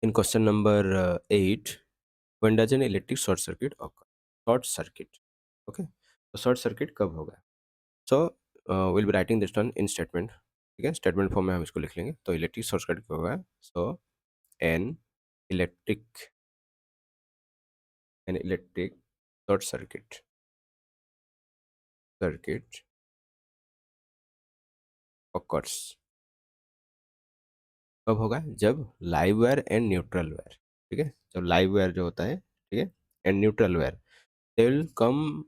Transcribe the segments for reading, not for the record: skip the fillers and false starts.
In question number 8, when does an electric short circuit occur? Short circuit. Okay. तो short circuit कब होगा? So we'll be writing this one in statement. ठीक है, statement form में हम इसको लिख लेंगे. तो इलेक्ट्रिक शॉर्ट सर्किट कब होगा? So an electric short circuit occurs. कब होगा? जब live wire and neutral wire, ठीक है, जब लाइव वायर जो होता है, ठीक है, and neutral wire, they will come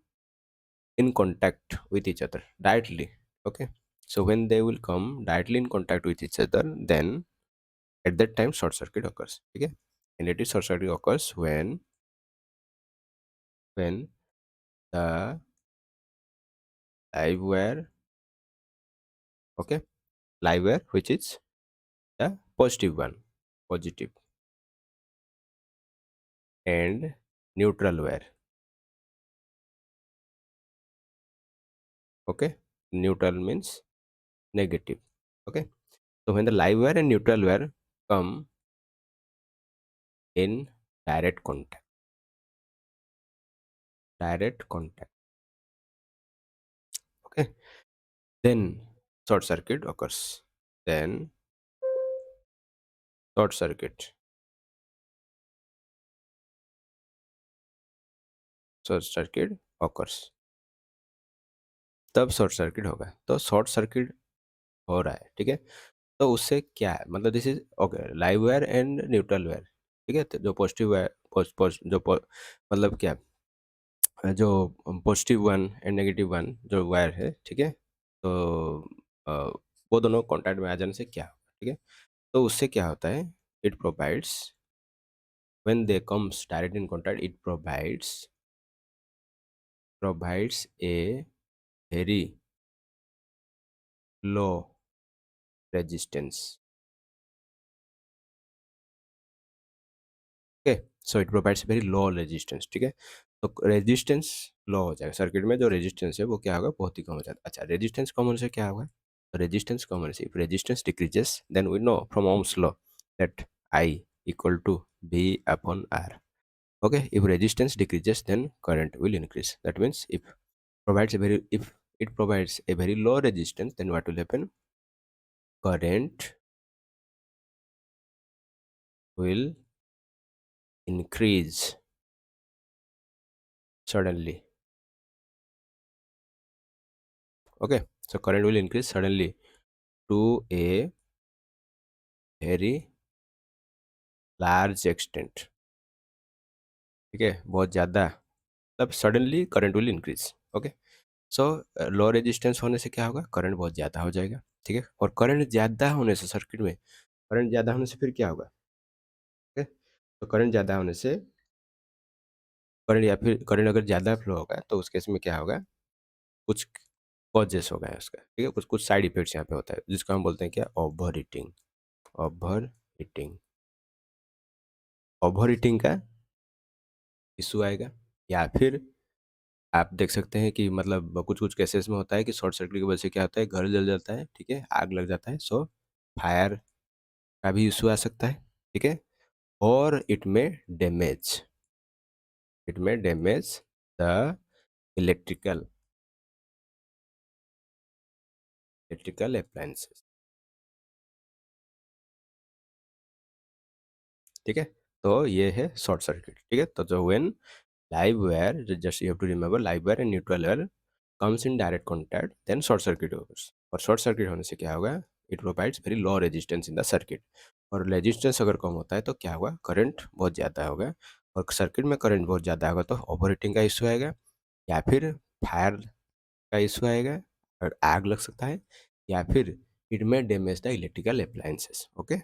in contact with each other directly. Okay, so when they will come directly in contact with each other, then at that time short circuit occurs. Okay, and it is short circuit occurs when the live wire, okay, live wire which is the positive and neutral wire, okay, neutral means negative. Okay, so when the live wire and neutral wire come in direct contact, okay, then short circuit occurs. Then short circuit occurs. तब short circuit होगा. तो short circuit हो रहा है, ठीक है, तो उससे क्या है, मतलब this is okay, live wire and neutral wire, ठीक है, तो जो पॉजिटिव वायर मतलब क्या, जो positive one and negative one जो वायर है, ठीक है, तो अ, वो दोनों कॉन्टैक्ट में आ जाने से क्या होगा, ठीक है, तो उससे क्या होता है, it provides, when they comes direct in contact, it provides a very low resistance. Okay, so it provides very low resistance, ठीक है, तो रेजिस्टेंस लो हो जाएगा सर्किट में, जो रेजिस्टेंस है वो क्या होगा, बहुत ही कम हो जाता है. अच्छा, रेजिस्टेंस कम होने से क्या होगा, रेजिस्टेंस कम होने से, if resistance decreases then we know from Ohm's law that I equal to V upon R. Okay, if resistance decreases then current will increase. That means if it provides a very low resistance, then what will happen, current will increase suddenly. Okay, so current will increase suddenly to a very large extent. ठीक है, बहुत ज़्यादा, तब suddenly current will increase. Okay, so low resistance होने से क्या होगा, current बहुत ज़्यादा हो जाएगा, ठीक है, और करंट ज़्यादा होने से सर्किट में, करंट ज़्यादा होने से फिर क्या होगा, ठीक है, तो करंट ज़्यादा होने से, करंट या फिर करंट अगर ज़्यादा फ्लो होगा तो उस केस में क्या होगा, कुछ कॉजेस होगा उसका, ठीक है, कुछ कुछ साइड इफेक्ट्स यहाँ पे होता है जिसको हम बोलते हैं क्या, ओवर हीटिंग. ओवर हीटिंग का इशू आएगा, या फिर आप देख सकते हैं कि मतलब कुछ कुछ केसेस में होता है कि शॉर्ट सर्किट की वजह से क्या होता है, घर जल जाता है, ठीक है, आग लग जाता है, सो फायर का भी इशू आ सकता है, ठीक है, और इट में डैमेज द इलेक्ट्रिकल अप्लायंसेस. ठीक है, तो ये है शॉर्ट सर्किट. ठीक है, तो जो when live wire, just you have to remember, live wire and neutral wire comes in direct contact, then short circuit occurs. और short circuit होने से क्या होगा, it provides very low resistance in the circuit. और resistance अगर कम होता है तो क्या होगा, करंट बहुत ज़्यादा होगा, और सर्किट में करंट बहुत ज़्यादा होगा तो ओवरहीटिंग का इशू आएगा, या फिर फायर का इशू आएगा और आग लग सकता है, या फिर इट में damage the electrical appliances. Okay.